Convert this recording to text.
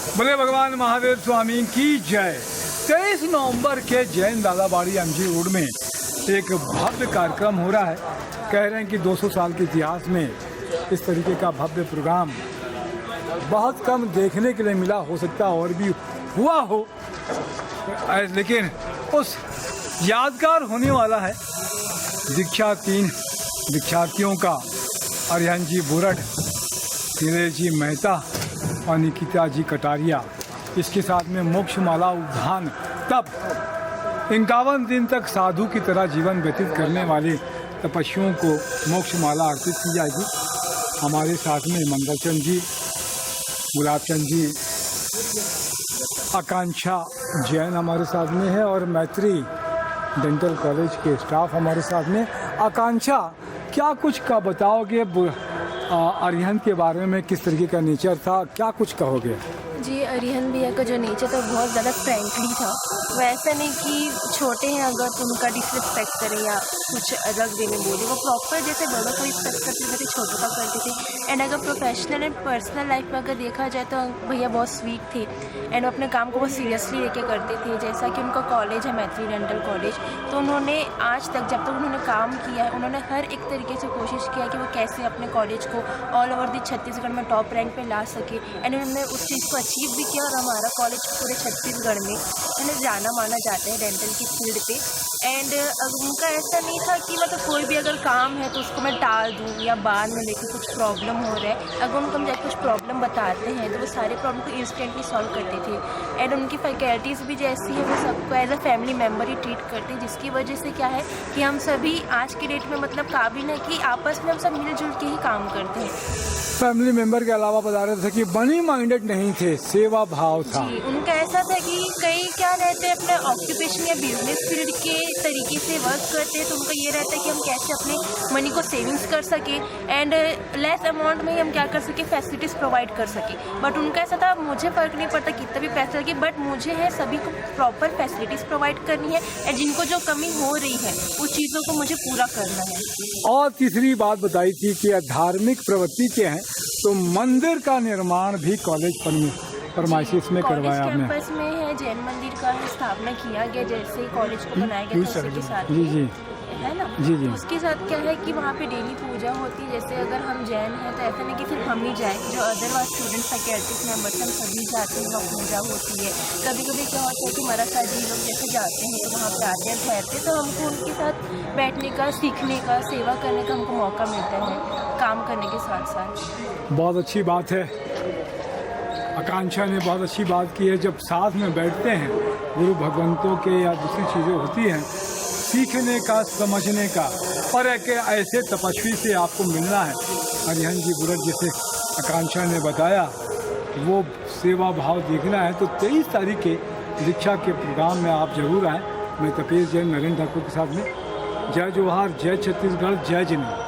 बोले भगवान महावीर स्वामी की जय। 23 नवंबर के जैन दादाबाड़ी एमजी रोड में एक भव्य कार्यक्रम हो रहा है। कह रहे हैं कि 200 साल के इतिहास में इस तरीके का भव्य प्रोग्राम बहुत कम देखने के लिए मिला, हो सकता और भी हुआ हो, लेकिन उस यादगार होने वाला है दीक्षा 3 दीक्षार्थियों का, अरिहंत जी बुरड, नीरज जी मेहता और निकिता जी कटारिया। इसके साथ में मोक्ष माला उद्यान तब 51 दिन तक साधु की तरह जीवन व्यतीत करने वाले तपस्वियों को मोक्ष माला अर्पित की जाएगी। हमारे साथ में मंगलचंद जी, गुलाबचंद जी, आकांक्षा जैन हमारे साथ में है और मैत्री डेंटल कॉलेज के स्टाफ हमारे साथ में। आकांक्षा, क्या कुछ का बताओगे अरिहंत के बारे में, किस तरीके का नेचर था, क्या कुछ कहोगे? जी, अरिहंत भैया का जो नेचर था बहुत ज़्यादा फ्रेंकली था। वैसा नहीं कि छोटे हैं अगर तो उनका डिसरिस्पेक्ट करें या कुछ अलग वे में बोले, वो प्रॉपर जैसे बड़ों को रिस्पेक्ट करते थे छोटों का करते थे। एंड अगर प्रोफेशनल एंड पर्सनल लाइफ में अगर देखा जाए तो भैया बहुत स्वीट थे एंड अपने काम को बहुत सीरियसली लेके करते थे। जैसा कि उनका कॉलेज है मैत्री डेंटल कॉलेज, तो उन्होंने आज तक जब तक उन्होंने काम किया है उन्होंने हर एक तरीके से कोशिश किया कि वो कैसे अपने कॉलेज को ऑल ओवर दी छत्तीसगढ़ में टॉप रैंक पे ला सके। एंड उन्होंने उस चीज़ को अचीव भी किया और हमारा कॉलेज पूरे छत्तीसगढ़ में जाना माना जाता है डेंटल की फील्ड पे। एंड उनका ऐसा नहीं था कि मतलब कोई भी अगर काम है तो उसको मैं टाल दूँ या बाद में लेके कुछ प्रॉब्लम हो रहा है, अगर उनको हम जाके कुछ प्रॉब्लम बताते हैं तो वो सारे प्रॉब्लम को इंस्टेंटली सॉल्व करते थे। एंड उनकी फैकल्टीज़ भी जैसी है वो सबको एज अ फैमिली मेम्बर ही ट्रीट करते हैं, जिसकी वजह से क्या है कि हम सभी आज की डेट में मतलब काबिल है कि आपस में हम सब मिलजुल के ही काम करते हैं। फैमिली मेंबर के अलावा बता रहे थे कि मनी माइंडेड नहीं थे, सेवा भाव था। जी, उनका ऐसा था कि कई क्या रहते हैं अपने ऑक्यूपेशन या बिजनेस फील्ड के तरीके से वर्क करते हैं, तो उनका ये रहता है कि हम कैसे अपने मनी को सेविंग्स कर सके एंड लेस अमाउंट में ही हम क्या कर सके, फैसिलिटीज़ प्रोवाइड कर सके। बट उनका ऐसा था मुझे फ़र्क नहीं पड़ता कितना भी पैसा लगे, बट मुझे है सभी को प्रॉपर फैसिलिटीज़ प्रोवाइड करनी है एंड जिनको जो कमी हो रही है उस चीज़ों को मुझे पूरा करना है। और तीसरी बात बताई थी कि धार्मिक प्रवृत्ति के हैं तो मंदिर का निर्माण भी कॉलेज फरमाइशिश में करवाया आपने। कैंपस में है जैन मंदिर का स्थापना किया गया, जैसे कॉलेज को बनाया गया था उसी के साथ जी जी है ना। जी जी। तो उसके साथ क्या है कि वहाँ पे डेली पूजा होती है। जैसे अगर हम जैन हैं तो ऐसा नहीं कि सिर्फ हम ही जाएँ, जो अदरवाइज स्टूडेंट फैकल्टीज मेंबर्स हम सभी जाते हैं, वहाँ पूजा होती है। कभी कभी क्या होता है कि मराठा जी लोग जैसे जाते हैं तो वहाँ पे आते हैं, ठहरते, तो हमको उनके साथ बैठने का, सीखने का, सेवा करने का हमको मौका मिलता है काम करने के साथ साथ। बहुत अच्छी बात है, आकांक्षा ने बहुत अच्छी बात की है। जब साथ में बैठते हैं गुरु भगवंतों के या दूसरी चीज़ें होती हैं, सीखने का, समझने का, और एक ऐसे तपस्वी से आपको मिलना है। अरिहंत जी बुरड जैसे आकांक्षा ने बताया, वो सेवा भाव देखना है तो 23 तारीख के दीक्षा के प्रोग्राम में आप जरूर आएँ। मैं तपेश जैन नरेंद्र ठाकुर के साथ में। जय जोहार, जय छत्तीसगढ़, जय जिनेन्द्र।